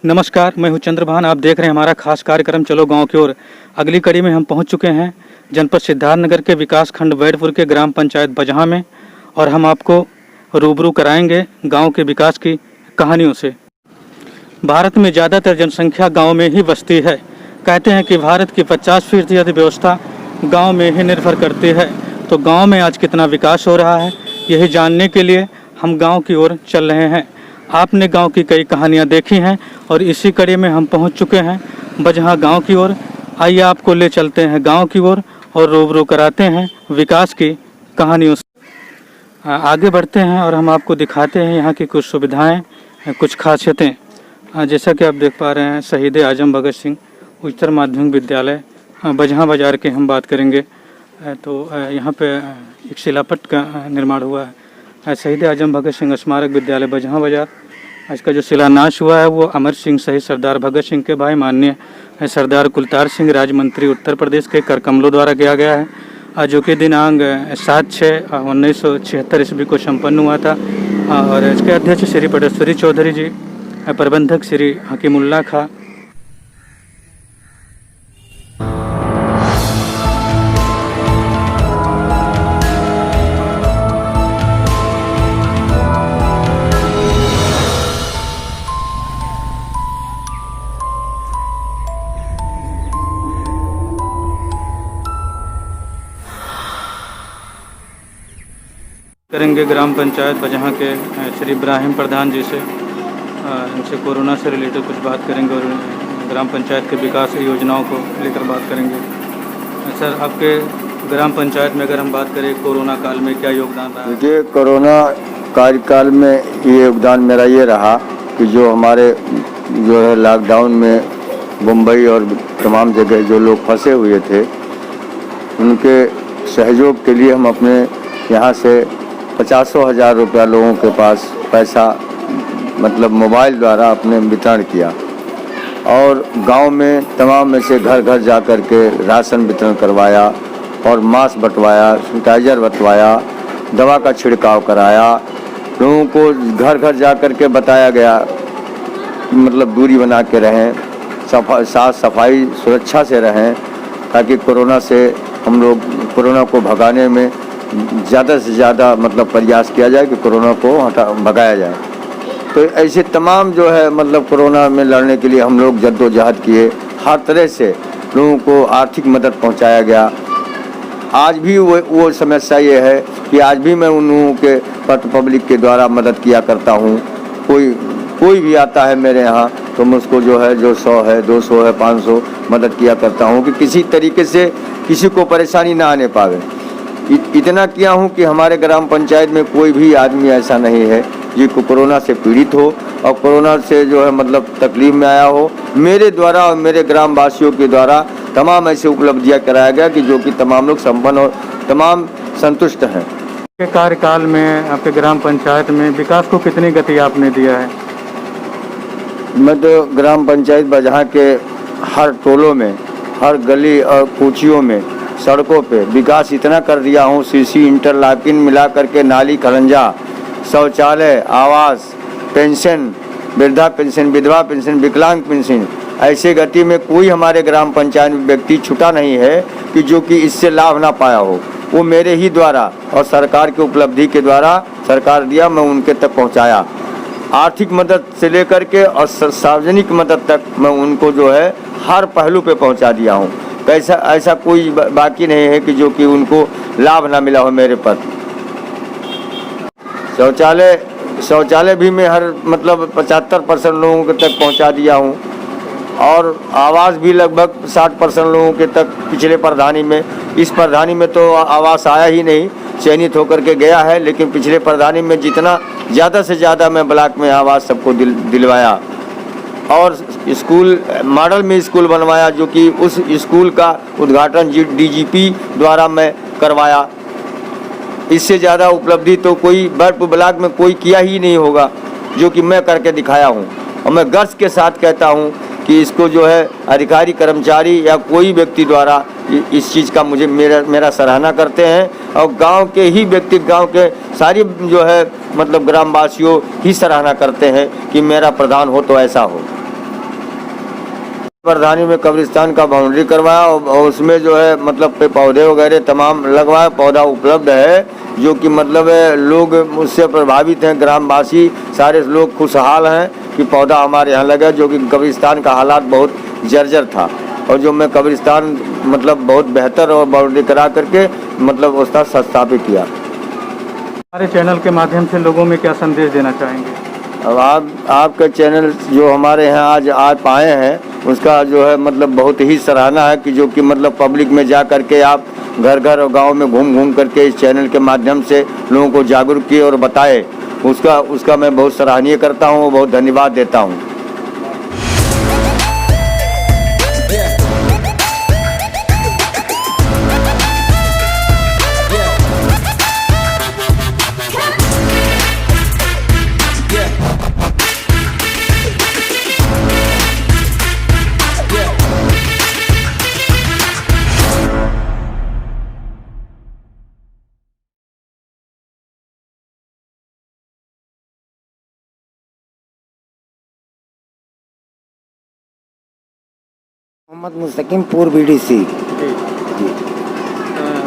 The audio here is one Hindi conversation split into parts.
नमस्कार, मैं हूं चंद्रभान। आप देख रहे हैं हमारा खास कार्यक्रम चलो गांव की ओर। अगली कड़ी में हम पहुंच चुके हैं जनपद सिद्धार्थनगर के विकास खंड वैदपुर के ग्राम पंचायत बजहाँ में, और हम आपको रूबरू कराएंगे गांव के विकास की कहानियों से। भारत में ज़्यादातर जनसंख्या गाँव में ही बसती है। कहते हैं कि भारत की 50% अर्थव्यवस्था गाँव में ही निर्भर करती है। तो गाँव में आज कितना विकास हो रहा है, यही जानने के लिए हम गाँव की ओर चल रहे हैं। आपने गांव की कई कहानियां देखी हैं और इसी कड़ी में हम पहुंच चुके हैं बजहाँ गांव की ओर। आइए आपको ले चलते हैं गांव की ओर और रूबरू कराते हैं विकास की कहानियों से। आगे बढ़ते हैं और हम आपको दिखाते हैं यहाँ की कुछ सुविधाएं, कुछ खासियतें। जैसा कि आप देख पा रहे हैं, शहीद आजम भगत सिंह उच्चतर माध्यमिक विद्यालय बजहाँ बाज़ार की हम बात करेंगे। तो यहाँ पे एक शिलापट का निर्माण हुआ है, शहीद आजम भगत सिंह स्मारक विद्यालय बजहाँ बाज़ार। इसका जो शिलान्यास हुआ है वो अमर सिंह सहित सरदार भगत सिंह के भाई माननीय सरदार कुलतार सिंह राज्य मंत्री उत्तर प्रदेश के करकमलों द्वारा किया गया है, जो कि दिनांक 7/6/1976 ईस्वी को संपन्न हुआ था। और इसके अध्यक्ष श्री पटेश्वरी चौधरी जी, प्रबंधक श्री हकीमुल्ला खां। करेंगे ग्राम पंचायत बजहाँ के श्री इब्राहिम प्रधान जी से। इनसे कोरोना से रिलेटेड कुछ बात करेंगे और ग्राम पंचायत के विकास योजनाओं को लेकर बात करेंगे। सर, आपके ग्राम पंचायत में अगर हम बात करें कोरोना काल में क्या योगदान रहा? देखिए, कोरोना कार्यकाल में ये योगदान मेरा ये रहा कि जो हमारे जो है लॉकडाउन में मुंबई और तमाम जगह जो लोग फंसे हुए थे, उनके सहयोग के लिए हम अपने यहाँ से 50,000 रुपया लोगों के पास पैसा मतलब मोबाइल द्वारा अपने वितरण किया। और गांव में तमाम में से घर घर जा कर के राशन वितरण करवाया और मास्क बंटवाया, सैनिटाइजर बंटवाया, दवा का छिड़काव कराया। लोगों को घर घर जा कर के बताया गया कि मतलब दूरी बना के रहें, साफ सफाई सुरक्षा से रहें, ताकि कोरोना से हम लोग कोरोना को भगाने में ज़्यादा से ज़्यादा मतलब प्रयास किया जाए कि कोरोना को भगाया जाए। तो ऐसे तमाम जो है मतलब कोरोना में लड़ने के लिए हम लोग जद्दोजहद किए। हर तरह से लोगों को आर्थिक मदद पहुंचाया गया। आज भी वो समस्या ये है कि आज भी मैं उन लोगों के पब्लिक के द्वारा मदद किया करता हूँ। कोई भी आता है मेरे यहाँ तो मैं उसको जो है जो 100 है, 200 है, 500 मदद किया करता हूँ कि किसी तरीके से किसी को परेशानी ना आने पावे। इतना किया हूँ कि हमारे ग्राम पंचायत में कोई भी आदमी ऐसा नहीं है जिसको कोरोना से पीड़ित हो और कोरोना से जो है मतलब तकलीफ में आया हो। मेरे द्वारा और मेरे ग्राम वासियों के द्वारा तमाम ऐसे उपलब्धियाँ कराया गया कि जो कि तमाम लोग संपन्न और तमाम संतुष्ट हैं। आपके कार्यकाल में आपके ग्राम पंचायत में विकास को कितनी गति आपने दिया है? मैं तो ग्राम पंचायत बजहाँ के हर टोलों में, हर गली और कूचियों में, सड़कों पे विकास इतना कर दिया हूँ। सीसी इंटरलॉकिंग मिला करके नाली खरंजा, शौचालय, आवास, पेंशन, वृद्धा पेंशन, विधवा पेंशन, विकलांग पेंशन, ऐसे गति में कोई हमारे ग्राम पंचायत में व्यक्ति छूटा नहीं है कि जो कि इससे लाभ ना पाया हो। वो मेरे ही द्वारा और सरकार की उपलब्धि के द्वारा सरकार दिया, मैं उनके तक पहुँचाया। आर्थिक मदद से लेकर के और सार्वजनिक मदद तक मैं उनको जो है हर पहलू पे पहुँचा दिया हूँ। ऐसा कोई बाकी नहीं है कि जो कि उनको लाभ ना मिला हो मेरे पर। शौचालय भी मैं हर मतलब 75% लोगों के तक पहुंचा दिया हूं। और आवास भी लगभग 60% लोगों के तक पिछले प्रधानी में। इस प्रधानी में तो आवास आया ही नहीं, चयनित होकर के गया है, लेकिन पिछले प्रधानी में जितना ज़्यादा से ज़्यादा मैं ब्लॉक में आवास सबको दिलवाया। और स्कूल मॉडल में स्कूल बनवाया, जो कि उस स्कूल का उद्घाटन डीजीपी द्वारा मैं करवाया। इससे ज़्यादा उपलब्धि तो कोई बर्फ ब्लॉक में कोई किया ही नहीं होगा, जो कि मैं करके दिखाया हूँ। और मैं गर्व के साथ कहता हूँ कि इसको जो है अधिकारी, कर्मचारी या कोई व्यक्ति द्वारा इस चीज़ का मेरा सराहना करते हैं। और गांव के ही व्यक्ति, गांव के सारी जो है मतलब ग्रामवासियों ही सराहना करते हैं कि मेरा प्रधान हो तो ऐसा हो। प्रधानी में कब्रिस्तान का बाउंड्री करवाया और उसमें जो है मतलब पे पौधे वगैरह तमाम लगवाए, पौधा उपलब्ध है जो कि मतलब लोग उससे प्रभावित हैं, ग्रामवासी सारे लोग खुशहाल हैं कि पौधा हमारे यहाँ लगा, जो कि कब्रिस्तान का हालात बहुत जर्जर था और जो मैं कब्रिस्तान मतलब बहुत बेहतर और बाउंड्री करा करके मतलब उसका स्थापित किया। हमारे चैनल के माध्यम से लोगों में क्या संदेश देना चाहेंगे? अब आपका चैनल जो हमारे यहाँ आज आप आए हैं उसका जो है मतलब बहुत ही सराहना है कि जो कि मतलब पब्लिक में जा करके आप घर घर और गांव में घूम घूम करके इस चैनल के माध्यम से लोगों को जागरूक किए और बताए, उसका मैं बहुत सराहनीय करता हूँ, बहुत धन्यवाद देता हूँ। मोहम्मद मुस्तकीमपुर बीडीसी।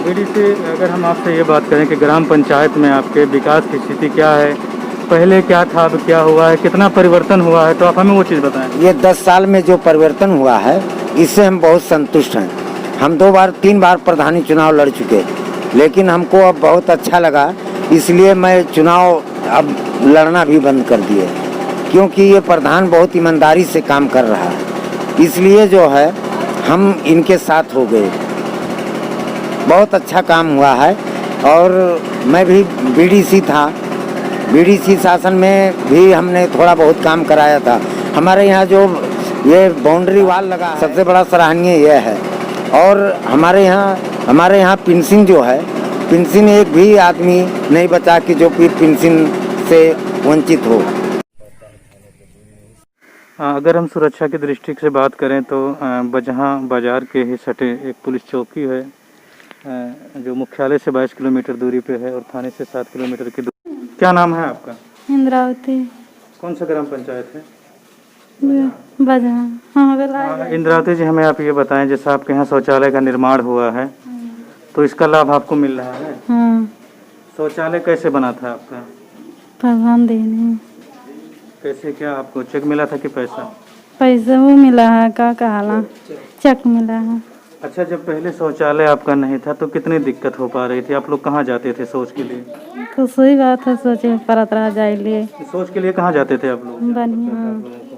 बीडीसी, अगर हम आपसे ये बात करें कि ग्राम पंचायत में आपके विकास की स्थिति क्या है, पहले क्या था, अब क्या हुआ है, कितना परिवर्तन हुआ है, तो आप हमें वो चीज़ बताएं। ये 10 साल में जो परिवर्तन हुआ है इससे हम बहुत संतुष्ट हैं। हम 3 बार प्रधानी चुनाव लड़ चुके, लेकिन हमको अब बहुत अच्छा लगा, इसलिए मैं चुनाव अब लड़ना भी बंद कर दिए, क्योंकि ये प्रधान बहुत ईमानदारी से काम कर रहा है, इसलिए जो है हम इनके साथ हो गए। बहुत अच्छा काम हुआ है और मैं भी बीडीसी था, बीडीसी शासन में भी हमने थोड़ा बहुत काम कराया था। हमारे यहाँ जो ये बाउंड्री वॉल लगा सबसे बड़ा सराहनीय यह है। और हमारे यहाँ पेंशन जो है, पेंशन एक भी आदमी नहीं बचा कि जो पेंशन से वंचित हो। अगर हम सुरक्षा की दृष्टि से बात करें तो बजहाँ बाजार के ही सटे एक पुलिस चौकी है जो मुख्यालय से 22 किलोमीटर दूरी पे है और थाने से 7 किलोमीटर की दूरी। क्या नाम है आपका? इंद्रावती। कौन सा ग्राम पंचायत है? बजहाँ। हाँ, इंद्रावती जी, हमें आप ये बताएं, जैसे आपके यहाँ शौचालय का निर्माण हुआ है तो इसका लाभ आपको मिल रहा है? हाँ। शौचालय कैसे बना था आपका? प्रधान देने। कैसे, क्या आपको चेक मिला था कि पैसा? पैसा वो मिला है, का कहला चेक मिला है। अच्छा, जब पहले शौचालय आपका नहीं था तो कितनी दिक्कत हो पा रही थी? आप लोग कहाँ जाते थे शौच के लिए? तो सही बात है, सोचे परत रह जाए लिए। शौच के लिए कहाँ जाते थे आप लोग? बढ़िया।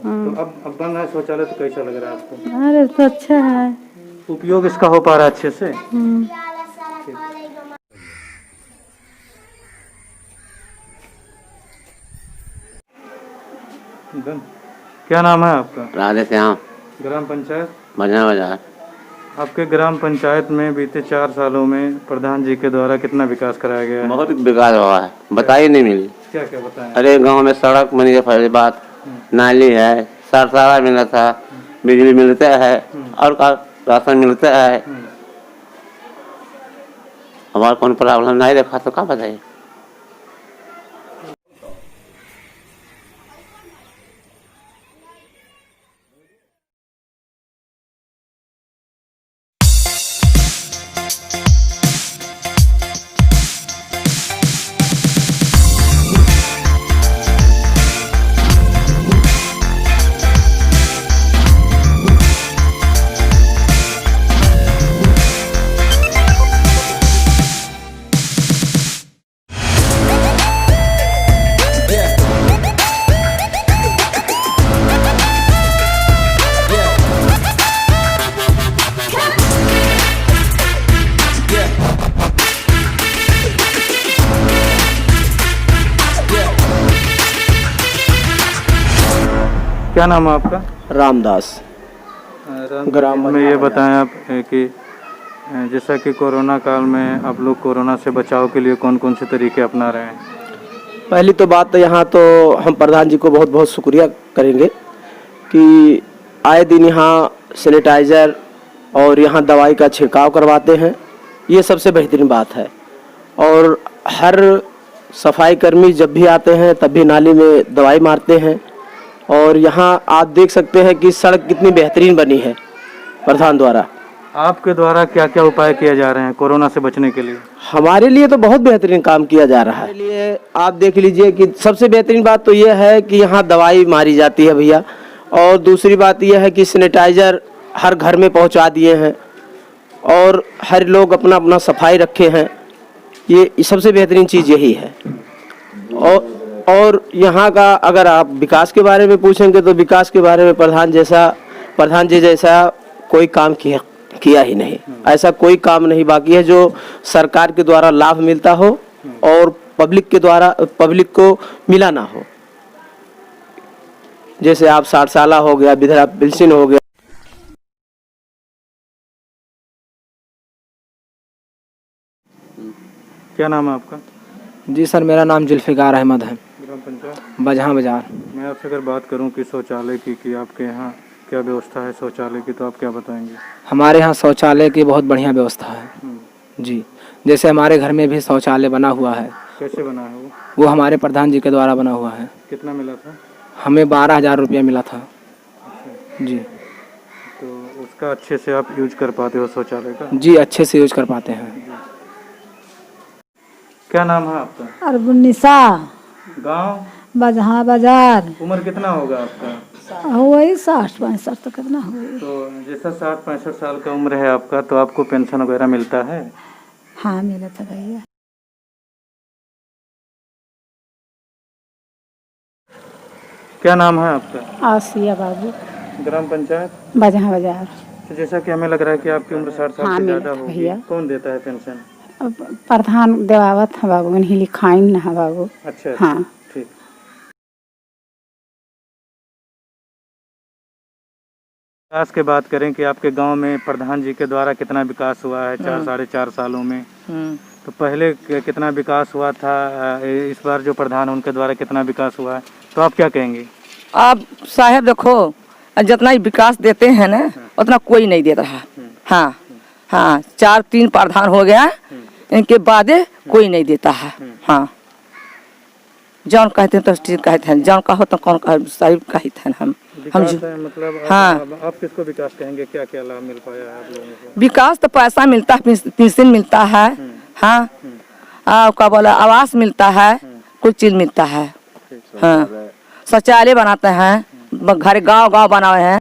तो अब बन रहा है शौचालय, तो कैसा लग रहा है आपको? अरे तो अच्छा है, उपयोग इसका हो पा रहा है अच्छे से? क्या नाम है आपका? राधे श्याम। ग्राम पंचायत बजना बाजार। आपके ग्राम पंचायत में बीते 4 सालों में प्रधान जी के द्वारा कितना विकास कराया गया है? बहुत विकास हुआ है, बताई नहीं मिली। क्या क्या बताएं? अरे गांव में सड़क बनी है, पहली बात नाली है, सरसारा मिला था, बिजली मिलता है और का राशन मिलता है। हमारा कौन प्रॉब्लम नहीं देखा तो क्या बताइए। क्या नाम है आपका? रामदास। ग्राम में ये बताएं आप कि जैसा कि कोरोना काल में आप लोग कोरोना से बचाव के लिए कौन कौन से तरीके अपना रहे हैं? पहली तो बात यहाँ तो हम प्रधान जी को बहुत बहुत शुक्रिया करेंगे कि आए दिन यहाँ सैनिटाइज़र और यहाँ दवाई का छिड़काव करवाते हैं, ये सबसे बेहतरीन बात है। और हर सफाई कर्मी जब भी आते हैं तब भी नाली में दवाई मारते हैं और यहाँ आप देख सकते हैं कि सड़क कितनी बेहतरीन बनी है प्रधान द्वारा। आपके द्वारा क्या क्या उपाय किए जा रहे हैं कोरोना से बचने के लिए? हमारे लिए तो बहुत बेहतरीन काम किया जा रहा है। हमारे लिए आप देख लीजिए कि सबसे बेहतरीन बात तो यह है कि यहाँ दवाई मारी जाती है भैया, और दूसरी बात यह है कि सैनिटाइजर हर घर में पहुँचा दिए हैं और हर लोग अपना अपना सफाई रखे हैं। ये सबसे बेहतरीन चीज़ यही है। और यहाँ का अगर आप विकास के बारे में पूछेंगे तो विकास के बारे में प्रधान जी जैसा कोई काम किया ही नहीं। ऐसा कोई काम नहीं बाकी है जो सरकार के द्वारा लाभ मिलता हो और पब्लिक को मिला ना हो। जैसे आप 60 साल हो गया, विधवा पेंशन हो गया। क्या नाम है आपका? जी सर, मेरा नाम जुल्फ़िकार अहमद है, ग्राम पंचायत बजहाँ बाजार। मैं आपसे अगर बात करूं कि शौचालय की आपके यहाँ क्या व्यवस्था है शौचालय की, तो आप क्या बताएंगे? हमारे यहाँ शौचालय की बहुत बढ़िया व्यवस्था है जी। जैसे हमारे घर में भी शौचालय बना हुआ है। कैसे बना है वो? वो हमारे प्रधान जी के द्वारा बना हुआ है। कितना मिला था? हमें 12,000 रुपया मिला था जी। तो उसका अच्छे से आप यूज कर पाते हो शौचालय का? जी, अच्छे से यूज कर पाते हैं। क्या नाम है आपका? अरबुन्निसा, गांव? बजहाँ बाजार। उम्र कितना होगा आपका? वही 60-65 तो कितना हुई। तो जैसा 60-65 साल का उम्र है आपका, तो आपको पेंशन वगैरह मिलता है? हाँ मिला था भैया। क्या नाम है आपका? आसिया बाबू, ग्राम पंचायत? बजहाँ बाजार। तो जैसा कि हमें लग रहा है कि आपकी उम्र 60 साल हाँ, से मिला ज़्यादा था होगी, भैया। कौन देता है पेंशन? अब प्रधान देवावत है बाबू, इन्हीं लिखाइन है बाबू। अच्छा हाँ। ठीक। विकास की बात करें कि आपके गांव में प्रधान जी के द्वारा कितना विकास हुआ है 4-4.5 सालों में, तो पहले कितना विकास हुआ था, इस बार जो प्रधान उनके द्वारा कितना विकास हुआ है, तो आप क्या कहेंगे? आप साहब देखो, जितना ही विकास देते हैं ना उतना कोई नहीं दे रहा। हाँ हाँ, 4-3 प्रधान हो गया, इनके बाद कोई नहीं देता है। हाँ, जौन कहते हैं तो ठीक कहते हैं, जौन कहो तो कौन सही कहते हैं हम मतलब हाँ। आप किसको विकास कहेंगे? क्या क्या लाभ मिल पाया है आप लोगों को? विकास तो पैसा मिलता है, पेंशन मिलता है। हाँ, क्या बोला, आवास मिलता है, कुछ चीज मिलता है। हाँ, शौचालय बनाते हैं, घर गांव बनाए हैं।